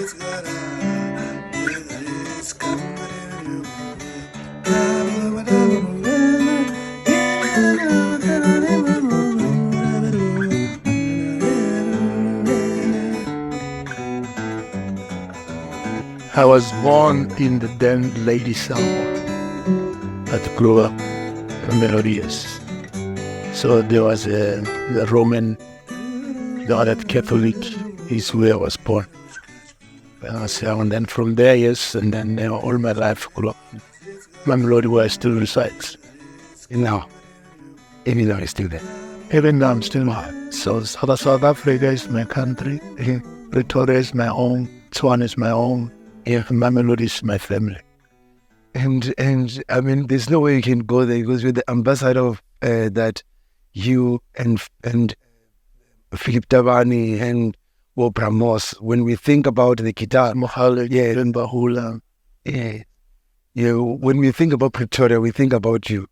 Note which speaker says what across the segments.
Speaker 1: I was born in the then Lady South at grew up melodious. So there was the Roman, the other Catholic is where I was born. And then from there, yes, and then all my life grew up. Mamelodi where I still resides.
Speaker 2: Now, even though it's still there.
Speaker 1: Even now I'm still there. So South Africa is my country. Pretoria is my own. Tswana is my own.
Speaker 2: Yeah.
Speaker 1: Mamelodi is my family.
Speaker 2: And I mean, there's no way you can go there because you're the ambassador of that you and Philip Tabani and Bramos. When we think about the guitar,
Speaker 1: and Bahula.
Speaker 2: Yeah. When we think about Pretoria, we think about you.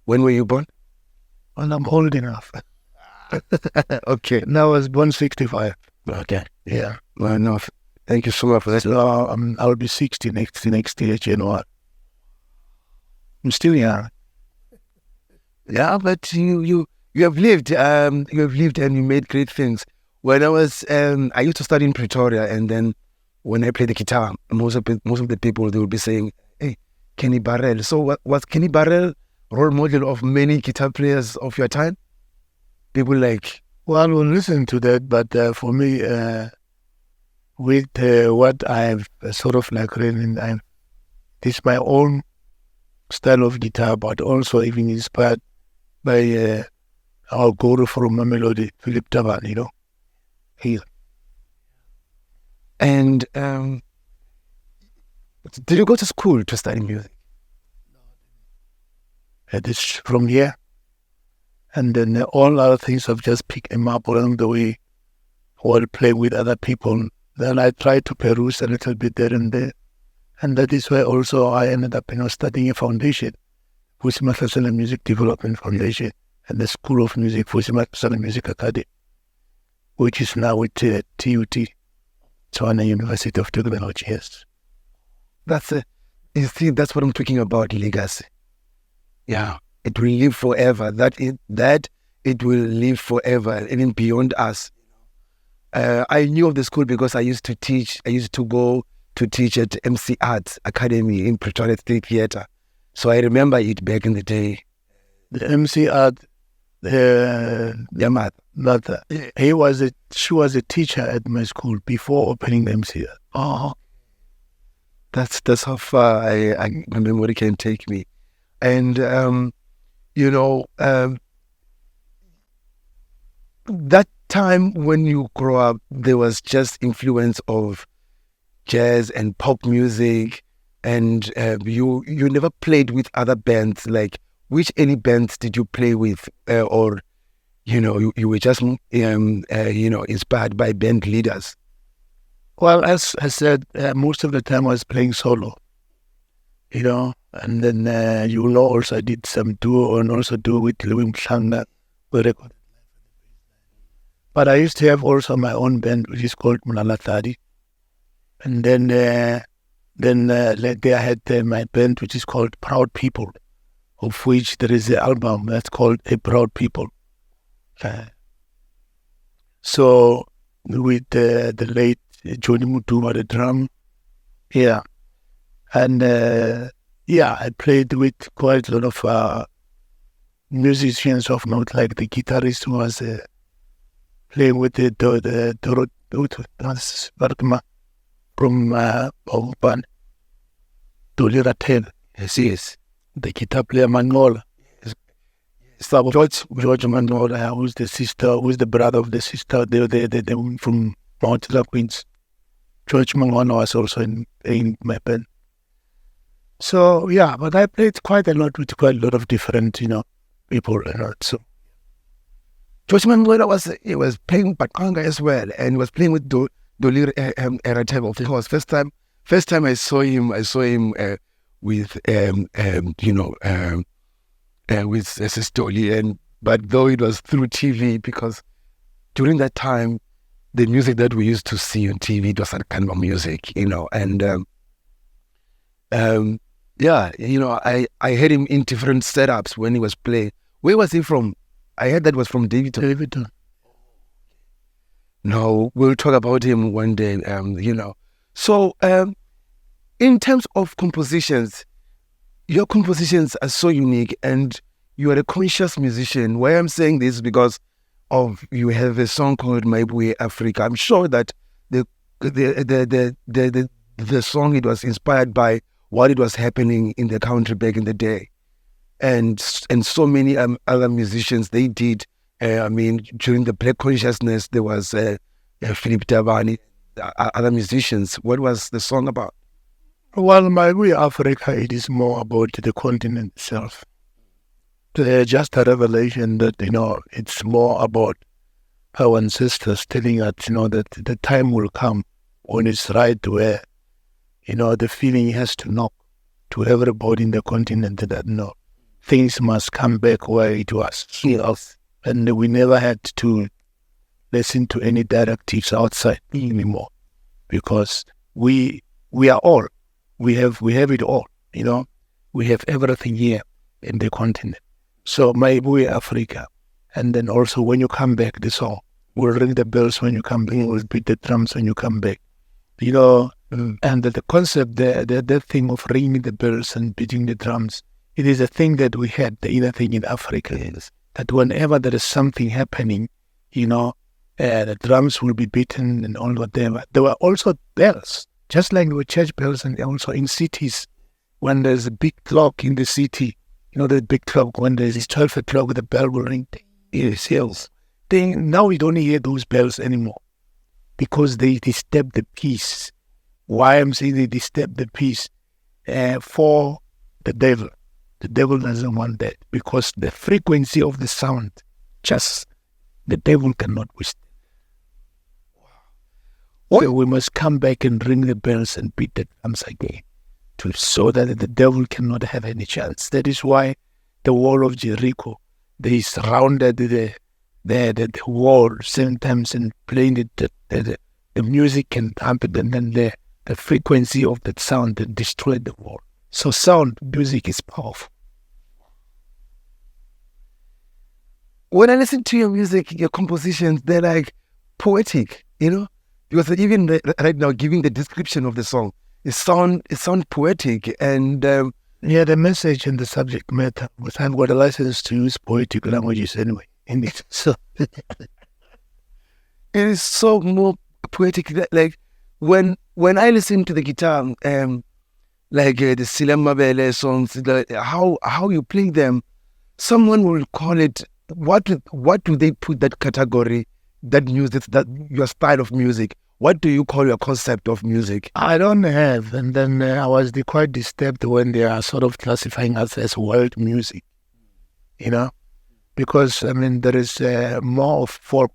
Speaker 2: When were you born?
Speaker 1: Well, I'm old enough.
Speaker 2: Okay.
Speaker 1: Now I was born 65.
Speaker 2: Okay.
Speaker 1: Yeah.
Speaker 2: Well enough. Thank you so much for that.
Speaker 1: So, I'll be 60 next year, January. I'm still young.
Speaker 2: Yeah, but you have lived. You have lived and you made great things. When I used to study in Pretoria, and then when I play the guitar, most of the people, they will be saying, "Hey, Kenny Barrell." So was Kenny Barrell role model of many guitar players of your time? People like,
Speaker 1: well, we'll listen to that, but for me, with what I've sort of like written, it's my own style of guitar, but also even inspired by our guru from Mamelodi, Philip Tabani, Here.
Speaker 2: And did you go to school to study music?
Speaker 1: It's from here. And then all other things I've just picked them up along the way while playing with other people. Then I tried to peruse a little bit there and there. And that is why also I ended up studying a foundation, Vusi Mahlasela Music Development Foundation, and the School of Music, Vusi Mahlasela Music Academy, which is now with TUT, Tswana University of Technology, yes.
Speaker 2: That's what I'm talking about, legacy. Yeah, it will live forever. That it will live forever, even beyond us. I knew of the school because I used to teach. I used to go to teach at MC Arts Academy in Pretoria State Theatre. So I remember it back in the day.
Speaker 1: The MC Art, she was a teacher at my school before opening the MC Art.
Speaker 2: Oh, that's how far my memory can take me. And that time when you grow up, there was just influence of jazz and pop music, and you never played with other bands. Like, which any bands did you play with, or you were just inspired by band leaders?
Speaker 1: Well, as I said, most of the time I was playing solo, and then also I did some duo and also duo with Louis Mhlanga. But I used to have also my own band, which is called Mulala. And then later I had my band, which is called Proud People, of which there is an album that's called A Proud People. So with the late Johnny Mutuma, the drum, yeah. And I played with quite a lot of musicians of note, like the guitarist who was playing with the from Oban, Doliratel.
Speaker 2: Yes.
Speaker 1: The guitar player Manola. George Manola, who's the brother of the sister, they from Mount Queens. George Manola was also in my band. So yeah, but I played quite a lot with quite a lot of different, people. So
Speaker 2: George Manola was playing Bakanga as well, and was playing with Dolir Eratem, of course. First time I saw him with with Sis Dolly, but though it was through TV, because during that time the music that we used to see on TV, it was that kind of music, and I heard him in different setups when he was playing. Where was he from? I heard that was from Davidton. No, we'll talk about him one day, So, in terms of compositions, your compositions are so unique, and you are a conscious musician. Why I'm saying this is because of you have a song called My Way Africa. I'm sure that the song, it was inspired by what it was happening in the country back in the day, and so many other musicians, they did. During the Black Consciousness, there was Philip Tabani, other musicians. What was the song about?
Speaker 1: Well, My Way Africa, it is more about the continent itself. Just a revelation that, it's more about our ancestors telling us, that the time will come when it's right where, the feeling has to knock to everybody in the continent that, things must come back where it was. And we never had to listen to any directives outside anymore, because we are all, we have it all, we have everything here in the continent. So My Way Africa, and then also when you come back, the song will ring the bells when you come back, will beat the drums when you come back, and the concept, the thing of ringing the bells and beating the drums, it is a thing that we had, the inner thing in Africa, that whenever there is something happening, the drums will be beaten and all whatever. There were also bells, just like there were church bells, and also in cities, when there's a big clock in the city, the big clock, when there's 12 o'clock, the bell will ring. Now we don't hear those bells anymore, because they disturb the peace. Why I'm saying they disturb the peace? For the devil. The devil doesn't want that, because the frequency of the sound, the devil cannot withstand. So we must come back and ring the bells and beat the drums again, so that the devil cannot have any chance. That is why the wall of Jericho, they surrounded the wall 7 times and playing the music and trumpet, and then the frequency of that sound that destroyed the wall. So sound, music is powerful.
Speaker 2: When I listen to your music, your compositions, they're like poetic, because even right now, giving the description of the song, it sound poetic, and
Speaker 1: the message and the subject matter. I've got a license to use poetic languages anyway in it. So
Speaker 2: it is so more poetic. Like when I listen to the guitar, like the Sila Mabele songs, how you play them, someone will call it. What do they put that category, that music, that your style of music? What do you call your concept of music?
Speaker 1: I don't have, and then I was quite disturbed when they are sort of classifying us as world music, because there is more of folk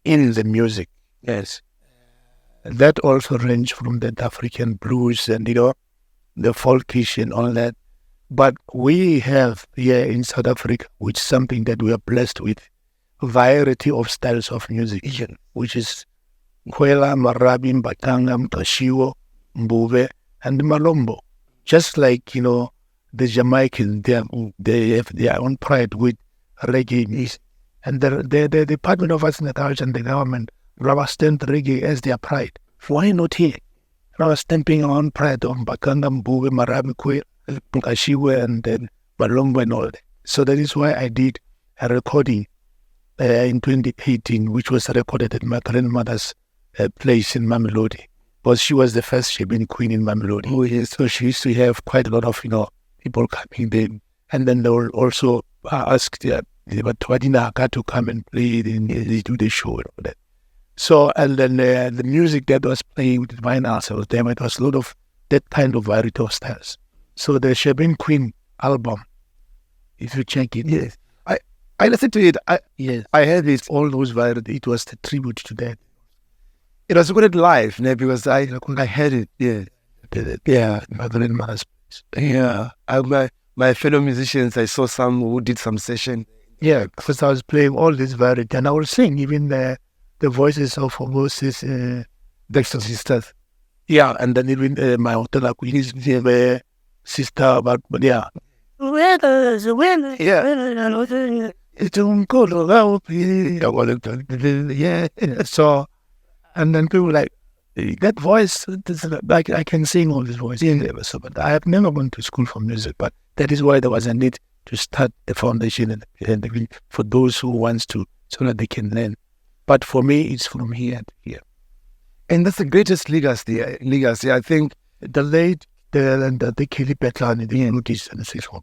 Speaker 1: in the music.
Speaker 2: Yes,
Speaker 1: that also range from the African blues and the folkish and all that. But we have here in South Africa, which is something that we are blessed with, a variety of styles of music, which is Kwela, Marabi, Mbatanga, Mtashiwo, Mbuve, and Malombo. Just like, the Jamaicans, they have their own pride with reggae music. And the Department of Arts and Culture and the government rubber stamp reggae as their pride. Why not here? Rubber stamping our own pride on Mbatanga, Mbuve, Marabi, Kwela, Mtashiwo, and then Malombo and all that. So that is why I did a recording in 2018, which was recorded at my grandmother's place in Mamelodi, because she was the first Shebeni queen in Mamelodi.
Speaker 2: Oh, yes.
Speaker 1: So she used to have quite a lot of people coming there, and then they will also ask the Batwadina to come and play, they do the show and all that. So, and then the music that was playing with vinyls, it was a lot of that kind of variety of styles. So the Shebeni Queen album, if you check it,
Speaker 2: yes, I listened to it. I heard it.
Speaker 1: All those variety. It was the tribute to that.
Speaker 2: It was recorded live, because I heard it. Yeah,
Speaker 1: my grandmother's place.
Speaker 2: Yeah, my fellow musicians, I saw some who did some session.
Speaker 1: Yeah, because I was playing all this variety, and I will sing even the voices of Moses,
Speaker 2: Dexter sisters.
Speaker 1: yeah, and then even my hotel his sister, but yeah. Yeah. So, and then people like, that voice, like I can sing all this voice. So, but I have never gone to school for music, but that is why there was a need to start the foundation and for those who wants to, so that they can learn. But for me, it's from here to here.
Speaker 2: And that's the greatest legacy. I think
Speaker 1: The late, the Kelly Petlani, the flutist and the saxophone.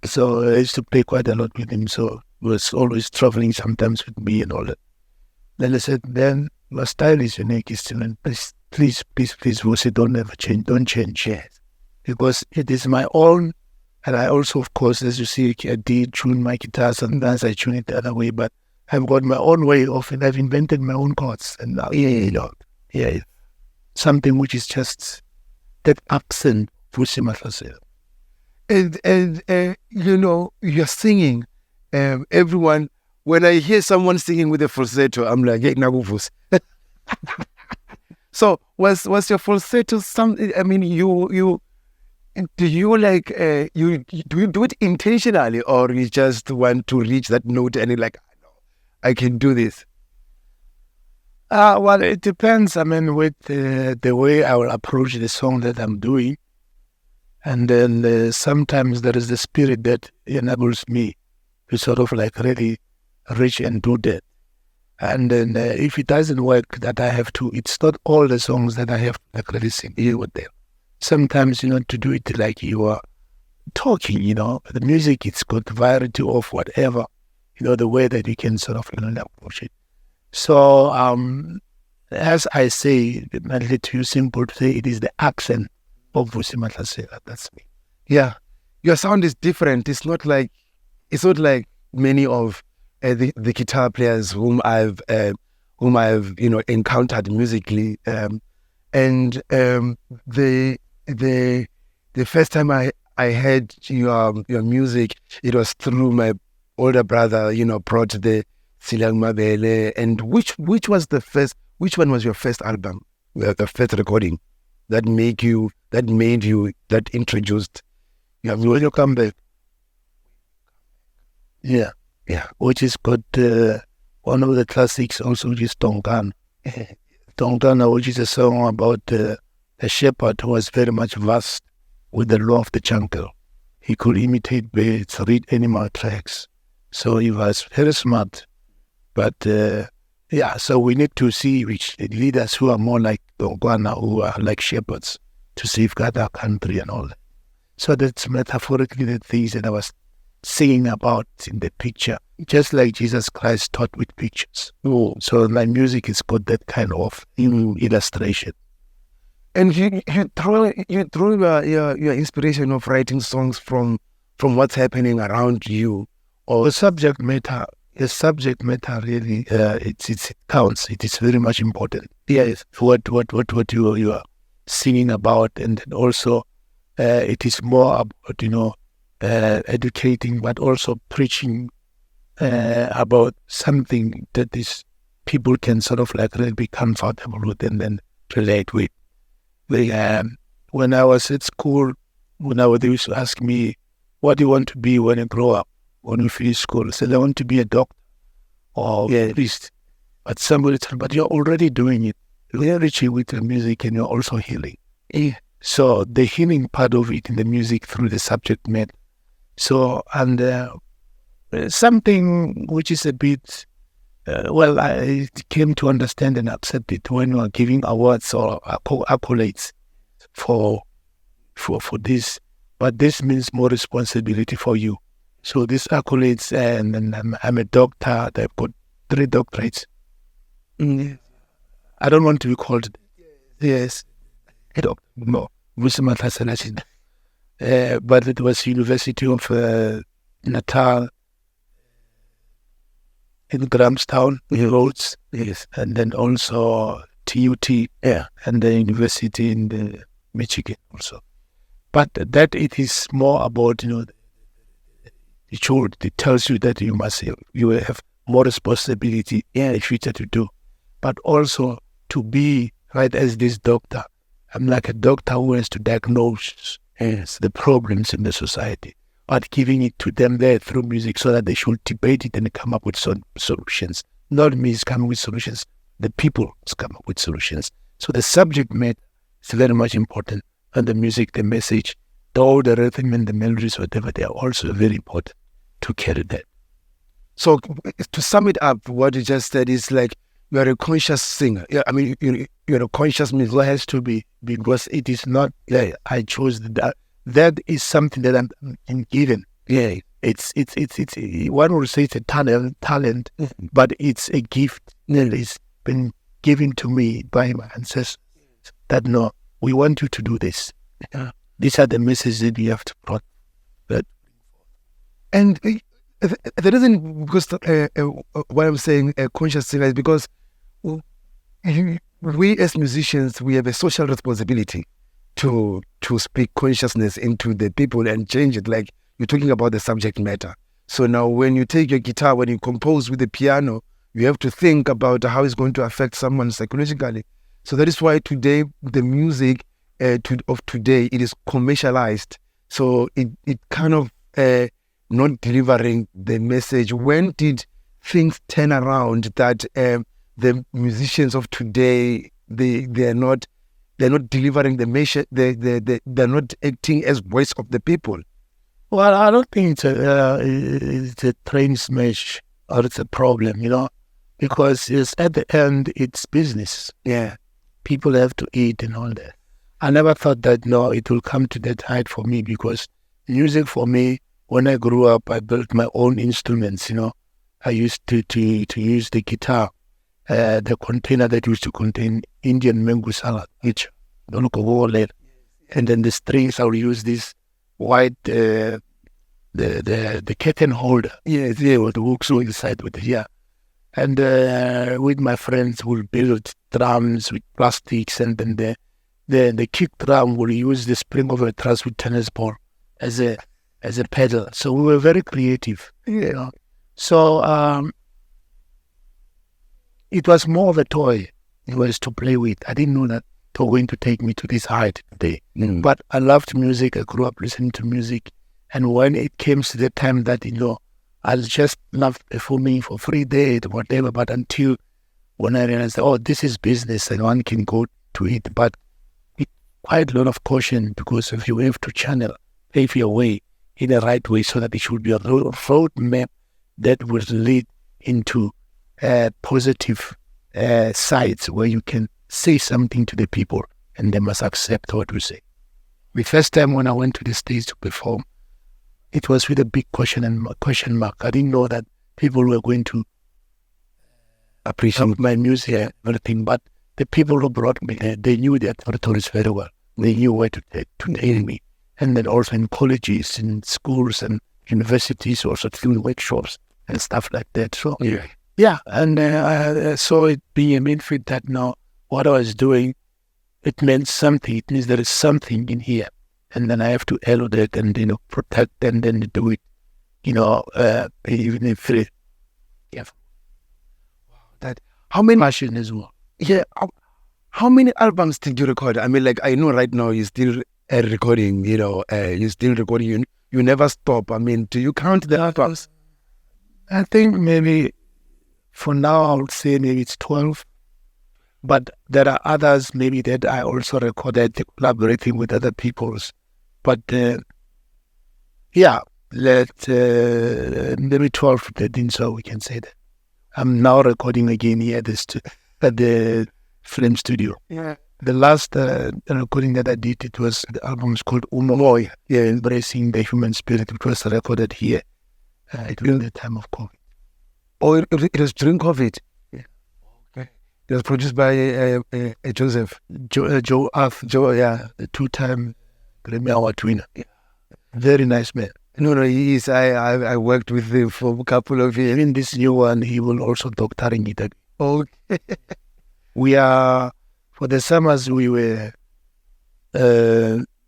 Speaker 1: So I used to play quite a lot with him. So he was always traveling sometimes with me and all that. Then I said, then my style is unique. And please, Vusi, don't ever change. Don't change. Yes. Because it is my own. And I also, of course, as you see, I did tune my guitar. Sometimes I tune it the other way. But I've got my own way of it. I've invented my own chords. And something which is just that accent, Vusi Mahlasela.
Speaker 2: And you're singing. Everyone, when I hear someone singing with a falsetto, I'm like, hey, Naguvus. So was your falsetto something? I mean, do you do it intentionally, or you just want to reach that note and you're like, I can do this?
Speaker 1: Well, it depends. I mean, with the way I will approach the song that I'm doing. And then sometimes there is the spirit that enables me to sort of like really reach and do that. And then if it doesn't work, that I have to, it's not all the songs that I have to like really sing with them. Sometimes, to do it like you are talking, the music, it's got variety of whatever, the way that you can sort of, approach it. So, as I say, it's too simple to say, it is the accent of Vusi Mahlasela. That's me.
Speaker 2: Yeah, your sound is different. It's not like many of the guitar players whom I've encountered musically. And the first time I heard your music, it was through my older brother. Brought the Silang Mabele. And which one was your first album, the first recording that introduced you?
Speaker 1: When you come back. Yeah. Which is got one of the classics also, which is Tongana. Tongana, which is a song about a shepherd who was very much vast with the law of the jungle. He could imitate birds, read animal tracks. So he was very smart. But so we need to see which leaders who are more like Tongana, who are like shepherds, to safeguard our country and all that. So that's metaphorically the things that I was singing about in the picture, just like Jesus Christ taught with pictures. So my music has got that kind of illustration.
Speaker 2: And you draw your inspiration of writing songs from what's happening around you,
Speaker 1: or the subject matter. The subject matter really, it counts. It is very much important. Yes, what you are singing about, and then also it is more about educating, but also preaching about something that is people can sort of like really be comfortable with and then relate with. When I was at school, they used to ask me, what do you want to be when you grow up, when you finish school? I said, I want to be a doctor or a priest. But somebody told me, but you're already doing it. You're reaching with the music and you're also healing. So the healing part of it in the music through the subject matter. So, and something which is a bit, I came to understand and accept it when you are giving awards or accolades for this, but this means more responsibility for you. So these accolades, and I'm a doctor, I've got 3 doctorates. I don't want to be called, yes, doctor, no, Vusi Mahlasela. But it was University of Natal in Grahamstown, Rhodes, yes, and then also TUT, and the university in the Michigan also. But that it is more about, it tells you that you will have more responsibility in the future to do. but also to be, right, as this doctor. I'm like a doctor who has to diagnose the problems in the society, but giving it to them there through music so that they should debate it and come up with solutions. Not me coming with solutions, the people come up with solutions. So the subject matter is very much important, and the music, the message, all the rhythm and the melodies, whatever, they are also very important to carry that.
Speaker 2: So to sum it up, what you just said is like, you are a conscious singer. Yeah, I mean, you're a conscious musician.
Speaker 1: It has to be, because it is not like I chose that. That is something that I'm given.
Speaker 2: Yeah,
Speaker 1: it's one would say it's a talent, but it's a gift that is been given to me by my ancestors. That no, we want you to do this. These are the messages that you have to bring.
Speaker 2: And the reason, because why I'm saying a conscious singer is because we as musicians, we have a social responsibility to speak consciousness into the people and change it. Like you're talking about the subject matter. So now when you take your guitar, when you compose with the piano, you have to think about how it's going to affect someone psychologically. So that is why today, the music of today, it is commercialized. So it kind of not delivering the message. When did things turn around that the musicians of today, they're not delivering the message, they're not acting as voice of the people?
Speaker 1: Well, I don't think it's a train smash or it's a problem, because it's at the end, it's business.
Speaker 2: Yeah.
Speaker 1: People have to eat and all that. I never thought that, no, it will come to that height for me, because music for me, when I grew up, I built my own instruments, I used to use the guitar, the container that used to contain Indian mango salad, which don't go all later. And then the strings, I would use this white, the curtain holder. Yes, yeah, with the hooks on the side with it, yeah. And with my friends, we'll build drums with plastics, and then the kick drum will use the spring of a truss with tennis ball as a pedal. So we were very creative, So it was more of a toy. It was to play with. I didn't know that it was going to take me to this height today. But I loved music. I grew up listening to music. And when it came to the time that, I just not performing for 3 days, whatever, but until when I realized, this is business and one can go to it. But it quite a lot of caution, because if you have to pave your way in the right way, so that it should be a road map that will lead into positive sides where you can say something to the people and they must accept what you say. The first time when I went to the stage to perform, it was with a big question mark. I didn't know that people were going to appreciate my music and everything, but the people who brought me there, they knew their territories very well. They knew where to take me. And then also in colleges, in schools and universities, also doing workshops and stuff like that. So, and I saw it being a benefit that now what I was doing, it meant something. It means there is something in here. And then I have to elevate and, protect and then do it, even if it,
Speaker 2: that, how many
Speaker 1: passion as well.
Speaker 2: Yeah. How many albums did you record? I mean, like, I know right now you're still recording, you're still recording. You never stop. I mean, do you count the albums?
Speaker 1: I think maybe for now, I would say maybe it's 12. But there are others maybe that I also recorded collaborating with other people's. But maybe 12, 13, so we can say that. I'm now recording again here at the film studio.
Speaker 2: Yeah.
Speaker 1: The last recording that I did, the album is called Umoya, Embracing the Human Spirit. It was recorded here during the time of COVID.
Speaker 2: Oh, it was during COVID?
Speaker 1: Yeah.
Speaker 2: Okay. It was produced by Joseph.
Speaker 1: Joe, the two-time Grammy Award winner. Yeah. Very nice man.
Speaker 2: No, he is. I worked with him for a couple of years.
Speaker 1: In this new one, he will also doctoring it.
Speaker 2: Okay.
Speaker 1: We are, for the summers, we were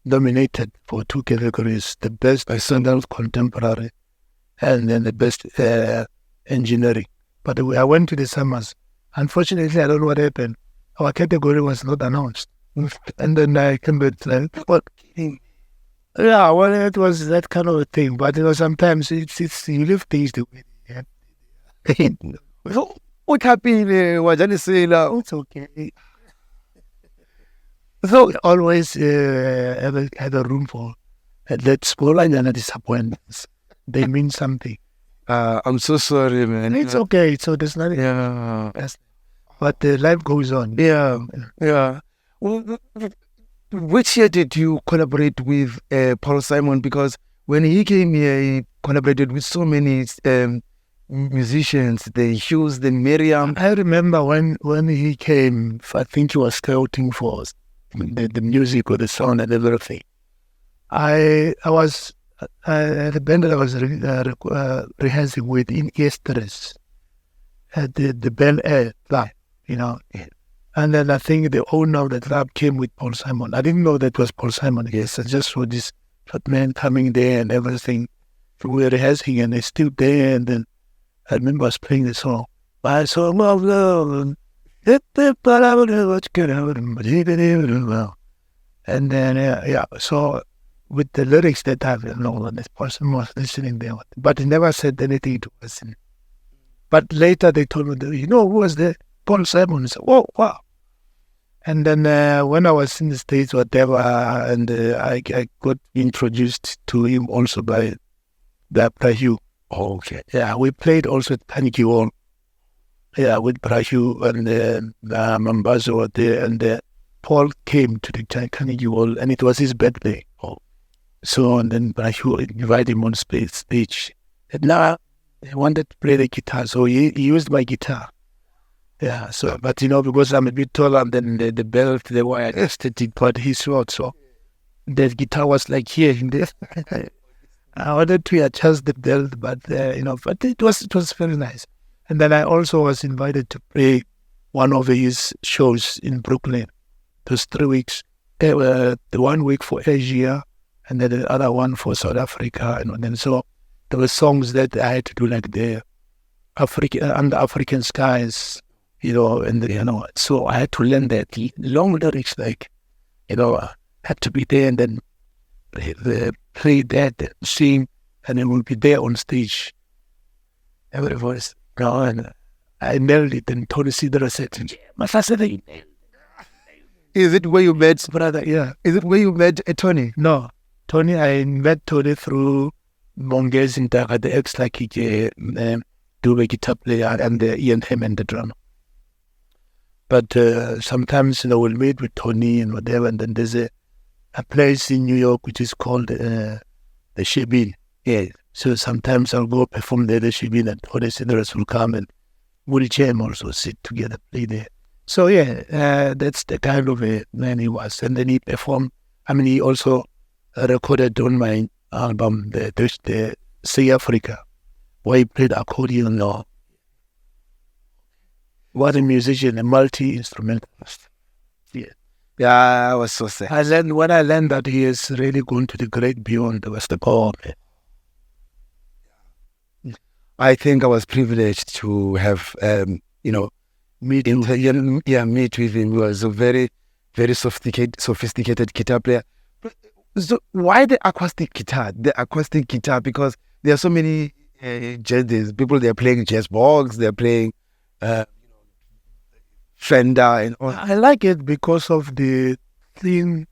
Speaker 1: nominated for 2 categories: the best standard contemporary, and then the best engineering. But I went to the summers. Unfortunately, I don't know what happened. Our category was not announced. And then I came back like, what? Yeah, well, it was that kind of a thing. But sometimes it's you leave things to me. Yeah.
Speaker 2: So, what happened? Mahlasela?
Speaker 1: It's okay. So always had a room for that small and disappointments. They mean something.
Speaker 2: I'm so sorry, man.
Speaker 1: It's okay. So there's nothing.
Speaker 2: Yeah.
Speaker 1: But life goes on.
Speaker 2: Yeah. Which year did you collaborate with Paul Simon? Because when he came here, he collaborated with so many musicians, the Hughes, the Miriam.
Speaker 1: I remember when he came, I think he was scouting for the music or the sound and everything. I had a band that I was rehearsing with in Guitarist at the Bel Air club, And then I think the owner of the club came with Paul Simon. I didn't know that was Paul Simon. Yes, I just saw this fat man coming there and everything. We were rehearsing and he's still there. And then I remember I was playing the song. My song of love. And then, so with the lyrics that I know, this person was listening there. But he never said anything to us. But later they told me, who was there? Paul Simon. I said, oh, wow. And then when I was in the States, whatever, and I got introduced to him also by Hugh.
Speaker 2: Okay.
Speaker 1: Yeah, we played also at Carnegie Hall. Yeah, with Hugh and Mambazo were there. And Paul came to the Carnegie Hall, and it was his birthday. So, and then Hugh invited him on stage. And now he wanted to play the guitar, so he used my guitar. Yeah, so, but because I'm a bit taller than the belt, the way I adjusted it, but he's short, so the guitar was like here in there. I wanted to adjust the belt, but but it was very nice. And then I also was invited to play one of his shows in Brooklyn. Those 3 weeks, the 1 week for Asia, and then the other one for South Africa, and then so there were songs that I had to do like the Under African Skies. And so I had to learn that long lyrics, like, had to be there and then play that, and sing, and then we'll be there on stage. Every voice, and I nailed it. And Tony Sidra said, Mahlasela, you nailed it.
Speaker 2: Is it where you met,
Speaker 1: brother? Yeah.
Speaker 2: Is it where you met Tony?
Speaker 1: No. Tony, I met Tony through Mongez in Daga, the ex-like Dube guitar player, and Ian Hammond, the drummer. But sometimes, we'll meet with Tony and whatever, and then there's a place in New York which is called the Shebeen. Yeah. So sometimes I'll go perform there, the Shebeen, and Tony Sidras will come, and we'll jam also, sit together, play there. So yeah, that's the kind of a man he was. And then he performed, he also recorded on my album, the Singer Africa, where he played accordion. What a musician, a multi-instrumentalist.
Speaker 2: Yeah, I was so sad.
Speaker 1: When I learned that he is really going to the great beyond the Western poem.
Speaker 2: I think I was privileged to have, meet with him. He was a very, very sophisticated guitar player. So why the acoustic guitar? The acoustic guitar, because there are so many people. They're playing jazz box. They're playing Fender and all.
Speaker 1: I like it because of the thin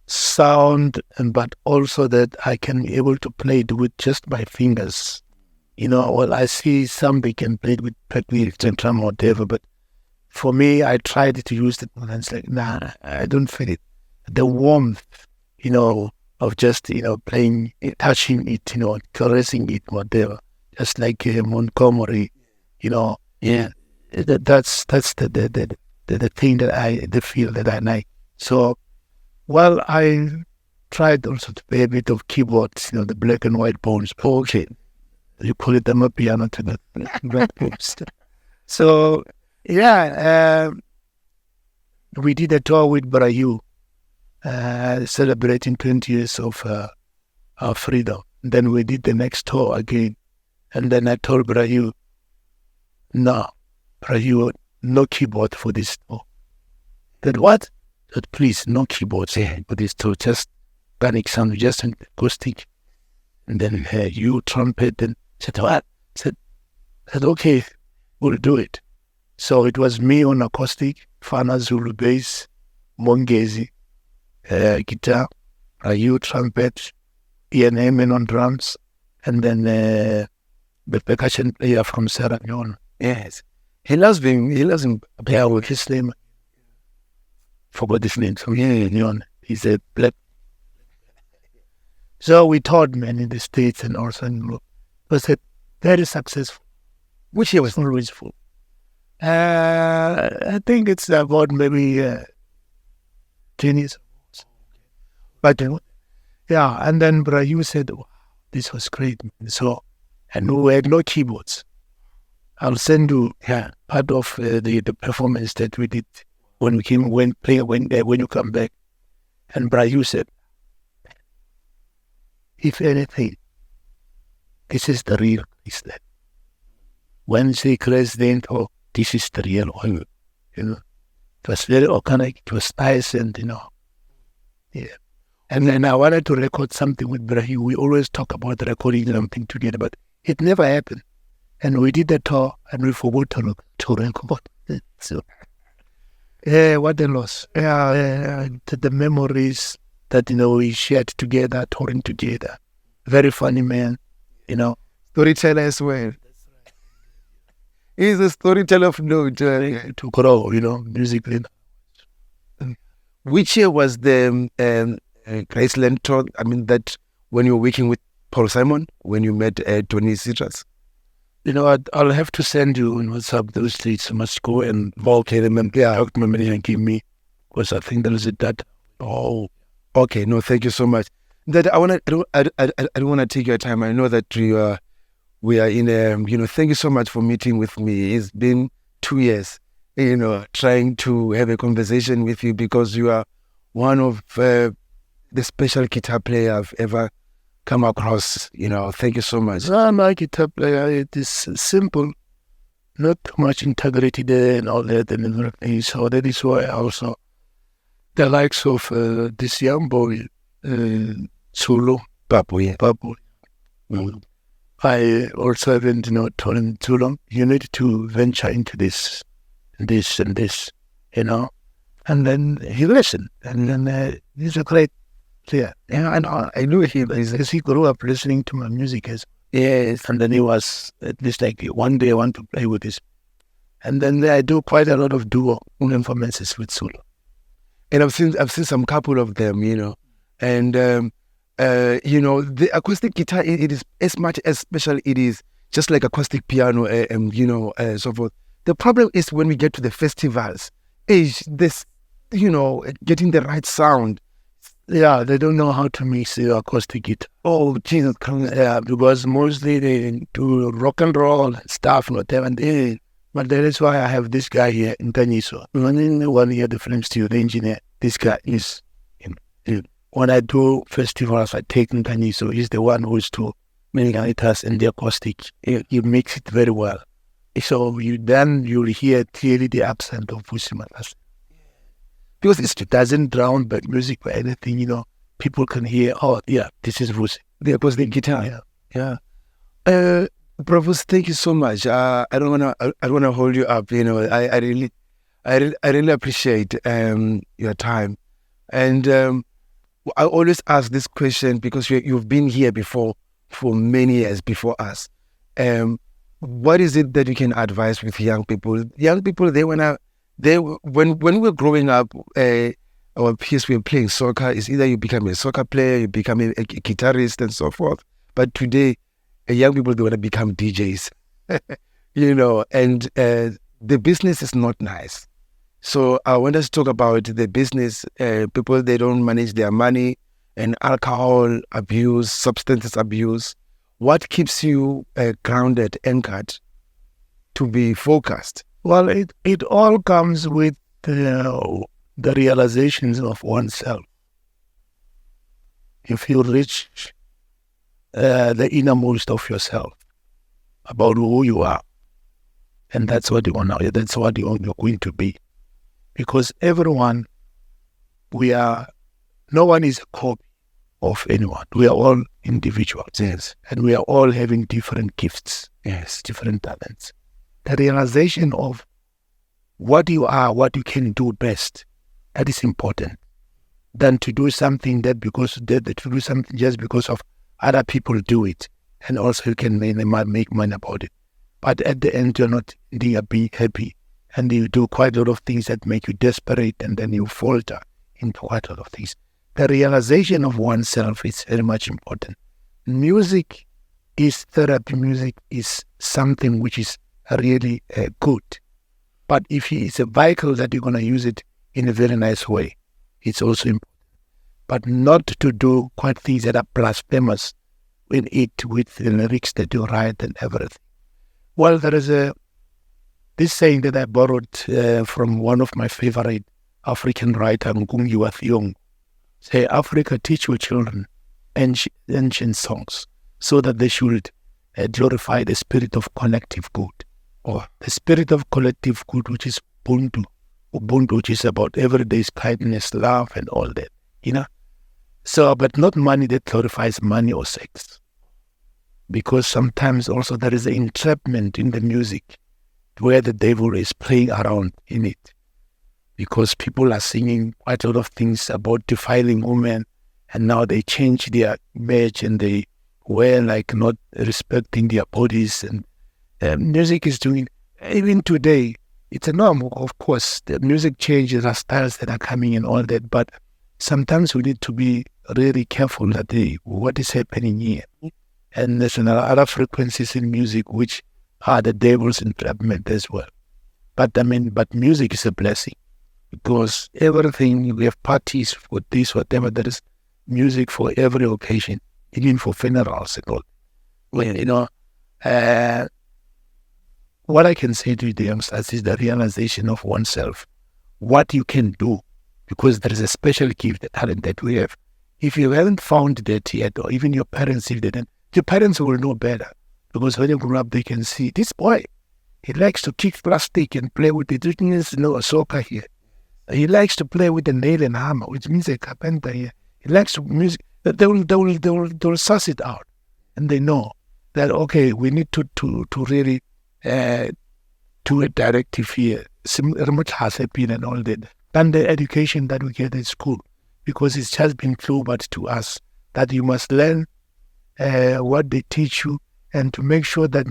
Speaker 1: sound, but also that I can be able to play it with just my fingers. I see some they can play it with pedals and drum or whatever, but for me, I tried to use it and it's like, nah, I don't feel it. The warmth, of just, playing, touching it, caressing it, whatever. Just like Montgomery, yeah. That's the thing the feel that I like. So, I tried also to play a bit of keyboards, the black and white bones. Okay, you call it a piano to the black bones. So, yeah, we did a tour with Hugh, celebrating 20 years of our freedom. Then we did the next tour again, and then I told Hugh, no. Hugh, no keyboard for this tour. That what? That please, no keyboards for this tour. Just panic sound, just an acoustic. And then you trumpet. And said, what? Said, okay, we'll do it. So it was me on acoustic, Fana Zulu bass, Mongezi, guitar, you trumpet, Ian Emin on drums, and then the percussion player from Sierra Leone.
Speaker 2: Yes. He loves him.
Speaker 1: Yeah, with his name. Forgot his name. So Leone. He's a black. So we toured, man, in the States and also in Europe. It was very successful.
Speaker 2: Which year was
Speaker 1: always full. I think it's about maybe 10 years. But yeah, and then Brayu said, wow, this was great. So, and we had no keyboards. I'll send you part of the performance that we did when you come back. And Brayu said, if anything, this is the real Christ. When they president, this is the real one. It was very organic, it was nice, and yeah. And then I wanted to record something with Brayu. We always talk about recording something together, but it never happened. And we did the tour, and we forgot to record it. So, yeah, what a loss. Yeah, the memories that, we shared together, touring together. Very funny man,
Speaker 2: Storyteller as well. He's a storyteller of note.
Speaker 1: To grow, musically.
Speaker 2: Which year was the Graceland tour? I mean, that when you were working with Paul Simon, when you met Tony Citrus?
Speaker 1: I'll have to send you on WhatsApp those dates. I must go and locate them and talk to them and give me, because I think there is a data.
Speaker 2: Oh, okay. No, thank you so much. That I don't want to take your time. I know that we are in a, thank you so much for meeting with me. It's been 2 years, trying to have a conversation with you, because you are one of the special guitar player I've ever come across. Thank you so much.
Speaker 1: My guitar player, it is simple, not too much integrity there and all that and everything. So that is why also the likes of this young boy, Zulu,
Speaker 2: Papu.
Speaker 1: Mm-hmm. I also haven't, told him too long. You need to venture into this, and this, and then he listened, and then he's a great player. Yeah, and I knew him as he grew up listening to my music. Yes, and then he was at least like, one day I want to play with this, and then I do quite a lot of duo performances with Zulu,
Speaker 2: and I've seen some couple of them, and. The acoustic guitar, it is as much as special. It is just like acoustic piano, so forth. The problem is when we get to the festivals, is this, getting the right sound.
Speaker 1: Yeah, they don't know how to mix the acoustic guitar.
Speaker 2: Oh, Jesus.
Speaker 1: Yeah, because mostly they do rock and roll and stuff, whatever. But that is why I have this guy here in Tanyiso. One year, the film studio, the engineer, this guy is, when I do festivals, I take Nkani, so he's the one who is to many guitars and the acoustic. He makes it very well. So you'll hear clearly the accent of Vusi Mahlasela. Because it doesn't drown by music or anything, people can hear, oh yeah, this is Vusi.
Speaker 2: The acoustic guitar. Yeah. Bravos, thank you so much. I don't wanna hold you up. I really appreciate your time. And I always ask this question because you've been here before for many years before us. What is it that you can advise with young people? Young people, when we were growing up, our peers were playing soccer. It's either you become a soccer player, you become a guitarist, and so forth. But today, young people, they want to become DJs, and the business is not nice. So I want us to talk about the business. People, they don't manage their money, and alcohol abuse, substance abuse. What keeps you grounded, anchored, to be focused?
Speaker 1: Well, it all comes with the realizations of oneself. If you reach the innermost of yourself, about who you are, And that's what that's what you're going to be. Because everyone, no one is a copy of anyone. We are all individuals.
Speaker 2: Yes.
Speaker 1: And we are all having different gifts.
Speaker 2: Yes.
Speaker 1: Different talents. The realization of what you are, what you can do best, that is important, than to do something to do something just because of other people do it, and also you can make money about it. But at the end, you're not be happy, and you do quite a lot of things that make you desperate, and then you falter into quite a lot of things. The realization of oneself is very much important. Music is therapy. Music is something which is really good. But if it's a vehicle that you're going to use it in a very nice way, it's also important. But not to do quite things that are blasphemous in it with the lyrics that you write and everything. Well, there is this saying that I borrowed from one of my favorite African writer, Ngungi wa Thiong'o. Say, Africa, teach your children ancient songs so that they should glorify the spirit of collective good, or the spirit of collective good, which is Ubuntu, which is about everyday's kindness, love, and all that, So, but not money that glorifies money or sex. Because sometimes also there is an entrapment in the music where the devil is playing around in it. Because people are singing quite a lot of things about defiling women, and now they change their image and they wear like not respecting their bodies. And music is doing, even today, it's a norm, of course. The music changes, there are styles that are coming and all that, but sometimes we need to be really careful that what is happening here. And there's other frequencies in music which are the devil's entrapment as well. But music is a blessing, because everything, we have parties for this, whatever, there is music for every occasion, even for funerals and all. Well, what I can say to the youngsters is the realization of oneself, what you can do, because there is a special gift, the talent that we have. If you haven't found that yet, or even your parents, if they didn't, your parents will know better, because when you grow up, they can see this boy, he likes to kick plastic and play with it. It means a soccer here. He likes to play with a nail and hammer, which means a carpenter here. He likes to music. They will suss it out, and they know that okay, we need to really do a directive here, remote has been and all that, than the education that we get at school, because it's just been clobbered to us that you must learn what they teach you, and to make sure that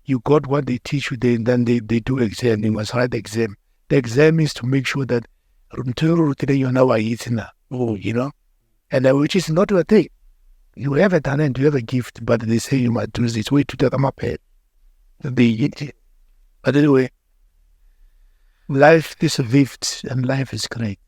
Speaker 1: you got what they teach you. Then they do exam. You must write the exam. The exam is to make sure that and which is not a thing. You have a talent, you have a gift, but they say you might do this way to tell them up. But anyway, life is a gift and life is great.